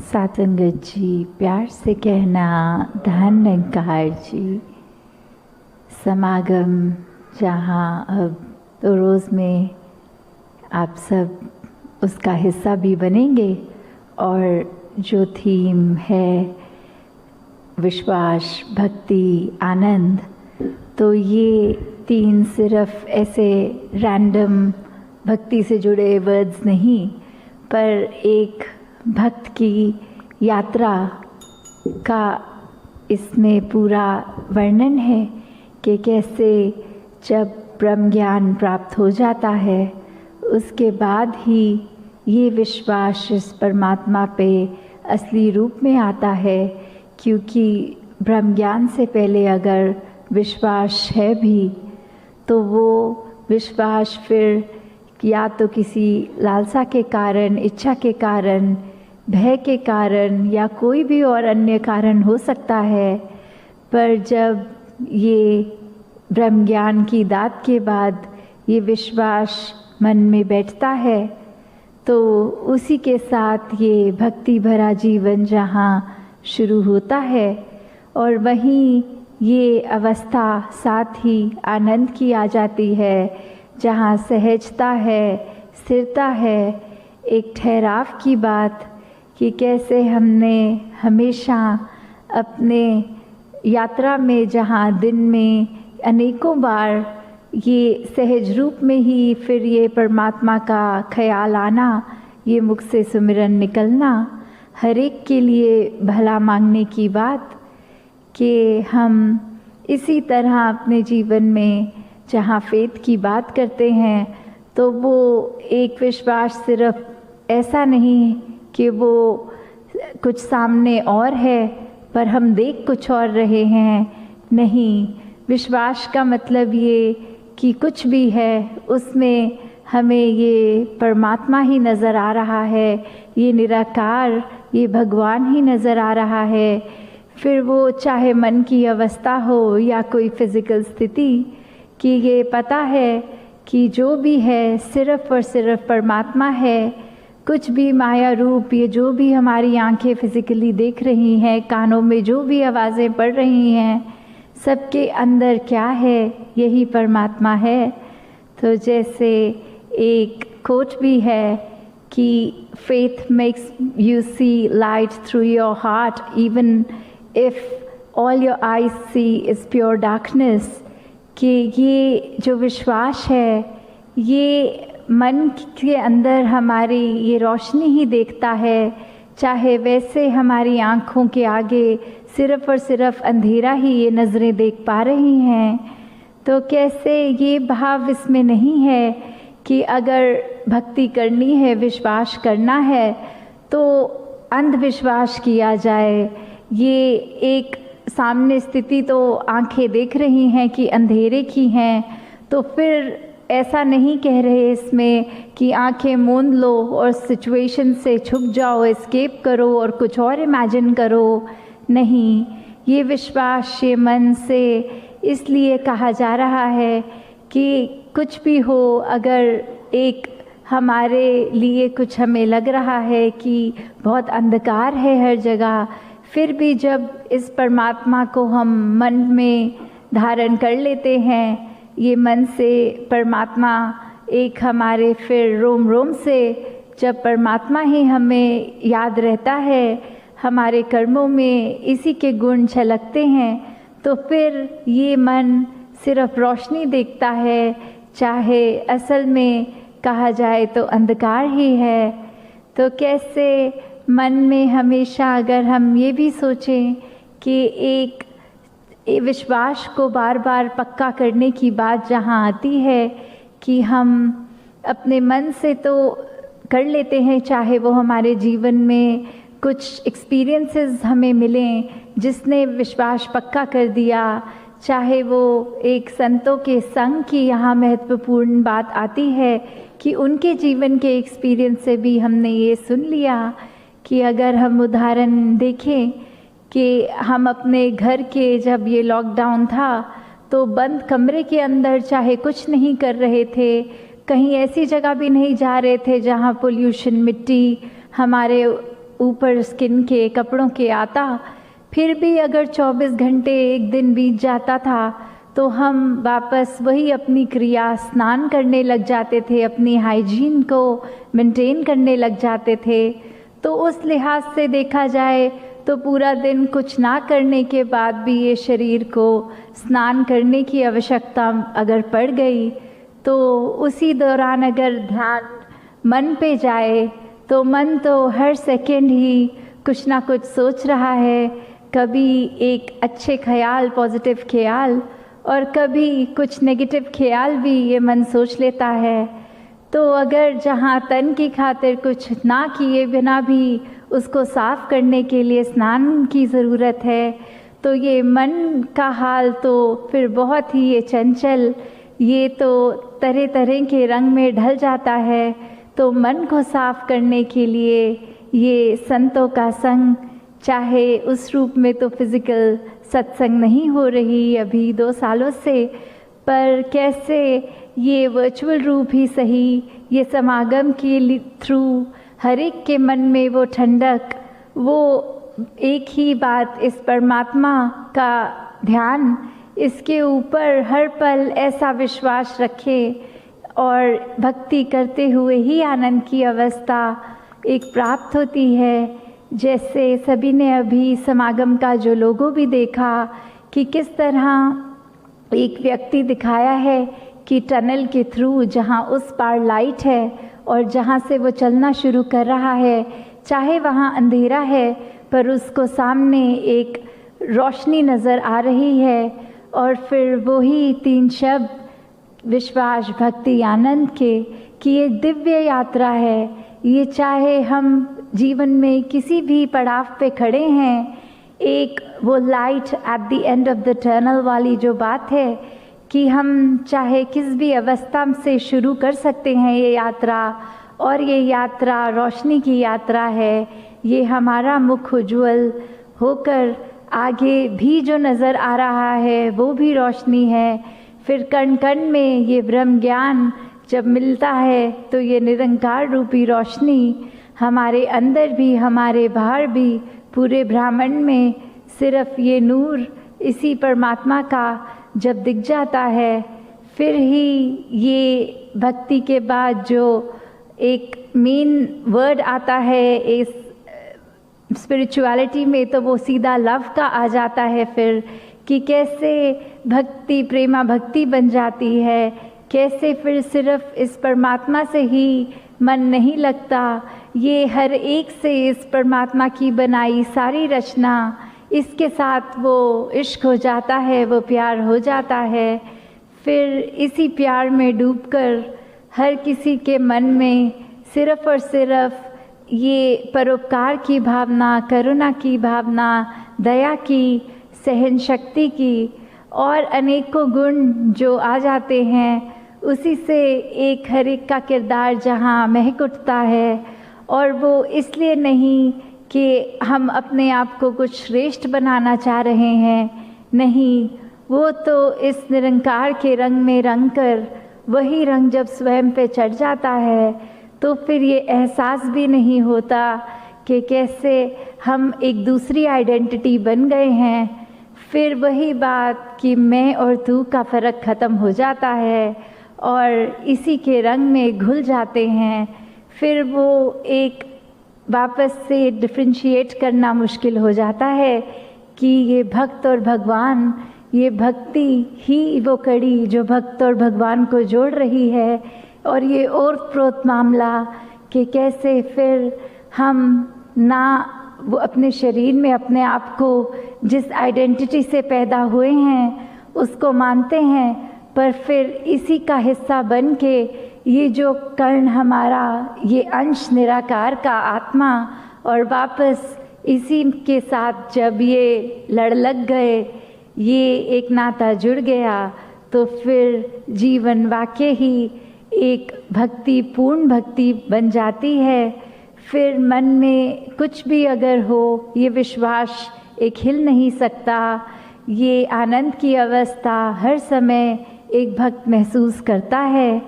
सातंगत जी, प्यार से कहना धन निकार जी। समागम जहाँ अब तो रोज़ में आप सब उसका हिस्सा भी बनेंगे और जो थीम है विश्वास, भक्ति, आनंद, तो ये तीन सिर्फ ऐसे रैंडम भक्ति से जुड़े वर्ड्स नहीं, पर एक भक्त की यात्रा का इसमें पूरा वर्णन है कि कैसे जब ब्रह्म ज्ञान प्राप्त हो जाता है उसके बाद ही ये विश्वास इस परमात्मा पे असली रूप में आता है। क्योंकि ब्रह्म ज्ञान से पहले अगर विश्वास है भी तो वो विश्वास फिर या तो किसी लालसा के कारण, इच्छा के कारण, भय के कारण या कोई भी और अन्य कारण हो सकता है। पर जब ये ब्रह्म ज्ञान की दात के बाद ये विश्वास मन में बैठता है तो उसी के साथ ये भक्ति भरा जीवन जहाँ शुरू होता है और वहीं ये अवस्था साथ ही आनंद की आ जाती है, जहाँ सहजता है, स्थिरता है, एक ठहराव की बात कि कैसे हमने हमेशा अपने यात्रा में जहाँ दिन में अनेकों बार ये सहज रूप में ही फिर ये परमात्मा का ख्याल आना, ये मुख से सुमिरन निकलना, हर एक के लिए भला मांगने की बात कि हम इसी तरह अपने जीवन में जहाँ फेथ की बात करते हैं तो वो एक विश्वास सिर्फ ऐसा नहीं कि वो कुछ सामने और है पर हम देख कुछ और रहे हैं। नहीं, विश्वास का मतलब ये कि कुछ भी है उसमें हमें ये परमात्मा ही नज़र आ रहा है, ये निराकार, ये भगवान ही नज़र आ रहा है। फिर वो चाहे मन की अवस्था हो या कोई फिज़िकल स्थिति, कि ये पता है कि जो भी है सिर्फ़ और सिर्फ परमात्मा है। कुछ भी माया रूप, ये जो भी हमारी आंखें फिज़िकली देख रही हैं, कानों में जो भी आवाज़ें पड़ रही हैं, सबके अंदर क्या है, यही परमात्मा है। तो जैसे एक कोट भी है कि faith makes you see light through your heart even if all your eyes see is pure darkness। कि ये जो विश्वास है ये मन के अंदर हमारी ये रोशनी ही देखता है, चाहे वैसे हमारी आँखों के आगे सिर्फ़ और सिर्फ अंधेरा ही ये नज़रें देख पा रही हैं। तो कैसे ये भाव इसमें नहीं है कि अगर भक्ति करनी है, विश्वास करना है तो अंधविश्वास किया जाए। ये एक सामने स्थिति तो आंखें देख रही हैं कि अंधेरे की हैं, तो फिर ऐसा नहीं कह रहे इसमें कि आंखें मूंद लो और सिचुएशन से छुप जाओ, एस्केप करो और कुछ और इमेजिन करो। नहीं, ये विश्वास ये मन से इसलिए कहा जा रहा है कि कुछ भी हो, अगर एक हमारे लिए कुछ हमें लग रहा है कि बहुत अंधकार है हर जगह, फिर भी जब इस परमात्मा को हम मन में धारण कर लेते हैं, ये मन से परमात्मा एक हमारे फिर रोम रोम से जब परमात्मा ही हमें याद रहता है, हमारे कर्मों में इसी के गुण झलकते हैं, तो फिर ये मन सिर्फ रोशनी देखता है, चाहे असल में कहा जाए तो अंधकार ही है। तो कैसे मन में हमेशा अगर हम ये भी सोचें कि एक विश्वास को बार बार पक्का करने की बात जहाँ आती है कि हम अपने मन से तो कर लेते हैं, चाहे वो हमारे जीवन में कुछ एक्सपीरियंसेस हमें मिलें जिसने विश्वास पक्का कर दिया, चाहे वो एक संतों के संग की यहाँ महत्वपूर्ण बात आती है कि उनके जीवन के एक्सपीरियंस से भी हमने ये सुन लिया कि अगर हम उदाहरण देखें कि हम अपने घर के जब ये लॉकडाउन था तो बंद कमरे के अंदर चाहे कुछ नहीं कर रहे थे, कहीं ऐसी जगह भी नहीं जा रहे थे जहाँ पोल्यूशन, मिट्टी हमारे ऊपर स्किन के कपड़ों के आता, फिर भी अगर 24 घंटे एक दिन बीत जाता था तो हम वापस वही अपनी क्रिया स्नान करने लग जाते थे, अपनी हाइजीन को मेंटेन करने लग जाते थे। तो उस लिहाज से देखा जाए तो पूरा दिन कुछ ना करने के बाद भी ये शरीर को स्नान करने की आवश्यकता अगर पड़ गई तो उसी दौरान अगर ध्यान मन पे जाए तो मन तो हर सेकंड ही कुछ ना कुछ सोच रहा है, कभी एक अच्छे ख्याल, पॉजिटिव ख्याल, और कभी कुछ नेगेटिव ख्याल भी ये मन सोच लेता है। तो अगर जहाँ तन की खातिर कुछ ना किए बिना भी उसको साफ करने के लिए स्नान की ज़रूरत है, तो ये मन का हाल तो फिर बहुत ही ये चंचल, ये तो तरह तरह के रंग में ढल जाता है। तो मन को साफ करने के लिए ये संतों का संग, चाहे उस रूप में तो फिज़िकल सत्संग नहीं हो रही अभी 2 सालों से, पर कैसे ये वर्चुअल रूप ही सही, ये समागम के थ्रू हर एक के मन में वो ठंडक, वो एक ही बात, इस परमात्मा का ध्यान, इसके ऊपर हर पल ऐसा विश्वास रखे और भक्ति करते हुए ही आनंद की अवस्था एक प्राप्त होती है। जैसे सभी ने अभी समागम का जो लोगो भी देखा कि किस तरह एक व्यक्ति दिखाया है कि टनल के थ्रू जहाँ उस पार लाइट है और जहाँ से वो चलना शुरू कर रहा है, चाहे वहाँ अंधेरा है पर उसको सामने एक रोशनी नज़र आ रही है। और फिर वही 3 शब्द विश्वास, भक्ति, आनंद के, कि ये दिव्य यात्रा है। ये चाहे हम जीवन में किसी भी पड़ाव पे खड़े हैं, एक वो light at the end of the tunnel वाली जो बात है कि हम चाहे किस भी अवस्था से शुरू कर सकते हैं ये यात्रा, और ये यात्रा रोशनी की यात्रा है। ये हमारा मुख उज्ज्वल होकर आगे भी जो नज़र आ रहा है वो भी रोशनी है। फिर कण कण में ये ब्रह्म ज्ञान जब मिलता है तो ये निरंकार रूपी रोशनी हमारे अंदर भी, हमारे बाहर भी, पूरे ब्रह्मांड में सिर्फ ये नूर इसी परमात्मा का जब दिख जाता है, फिर ही ये भक्ति के बाद जो एक मेन वर्ड आता है इस स्पिरिचुअलिटी में, तो वो सीधा लव का आ जाता है। फिर कि कैसे भक्ति प्रेमा भक्ति बन जाती है, कैसे फिर सिर्फ इस परमात्मा से ही मन नहीं लगता, ये हर एक से इस परमात्मा की बनाई सारी रचना, इसके साथ वो इश्क हो जाता है, वो प्यार हो जाता है। फिर इसी प्यार में डूबकर हर किसी के मन में सिर्फ और सिर्फ ये परोपकार की भावना, करुणा की भावना, दया की, सहन शक्ति की और अनेकों गुण जो आ जाते हैं, उसी से एक हर एक का किरदार जहाँ महक उठता है। और वो इसलिए नहीं कि हम अपने आप को कुछ श्रेष्ठ बनाना चाह रहे हैं, नहीं, वो तो इस निरंकार के रंग में रंग कर, वही रंग जब स्वयं पे चढ़ जाता है तो फिर ये एहसास भी नहीं होता कि कैसे हम एक दूसरी आइडेंटिटी बन गए हैं। फिर वही बात कि मैं और तू का फ़र्क ख़त्म हो जाता है और इसी के रंग में घुल जाते हैं। फिर वो एक वापस से डिफ्रेंशिएट करना मुश्किल हो जाता है कि ये भक्त और भगवान, ये भक्ति ही वो कड़ी जो भक्त और भगवान को जोड़ रही है। और ये ओतप्रोत मामला कि कैसे फिर हम ना वो अपने शरीर में अपने आप को जिस आइडेंटिटी से पैदा हुए हैं उसको मानते हैं, पर फिर इसी का हिस्सा बन के ये जो कर्ण हमारा, ये अंश निराकार का आत्मा, और वापस इसी के साथ जब ये लड़ लग गए, ये एक नाता जुड़ गया, तो फिर जीवन वाकई ही एक भक्ति, पूर्ण भक्ति बन जाती है। फिर मन में कुछ भी अगर हो, ये विश्वास एक हिल नहीं सकता। ये आनंद की अवस्था हर समय एक भक्त महसूस करता है।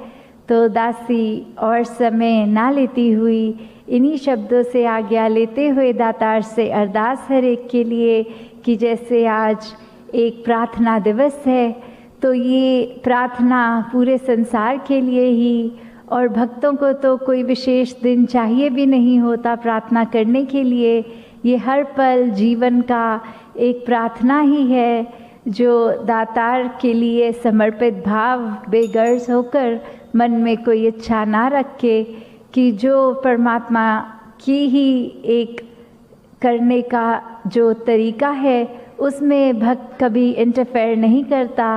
तो दासी और समय ना लेती हुई इन्हीं शब्दों से आज्ञा लेते हुए दातार से अरदास हर एक के लिए कि जैसे आज एक प्रार्थना दिवस है, तो ये प्रार्थना पूरे संसार के लिए ही, और भक्तों को तो कोई विशेष दिन चाहिए भी नहीं होता प्रार्थना करने के लिए। ये हर पल जीवन का एक प्रार्थना ही है, जो दातार के लिए समर्पित भाव बेगर्ज होकर मन में कोई इच्छा ना रख के, कि जो परमात्मा की ही एक करने का जो तरीका है उसमें भक्त कभी इंटरफेयर नहीं करता,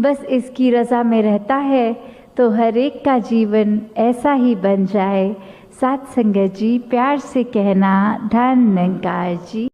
बस इसकी रज़ा में रहता है, तो हर एक का जीवन ऐसा ही बन जाए। साथ संगत जी प्यार से कहना, धन निरंकार जी।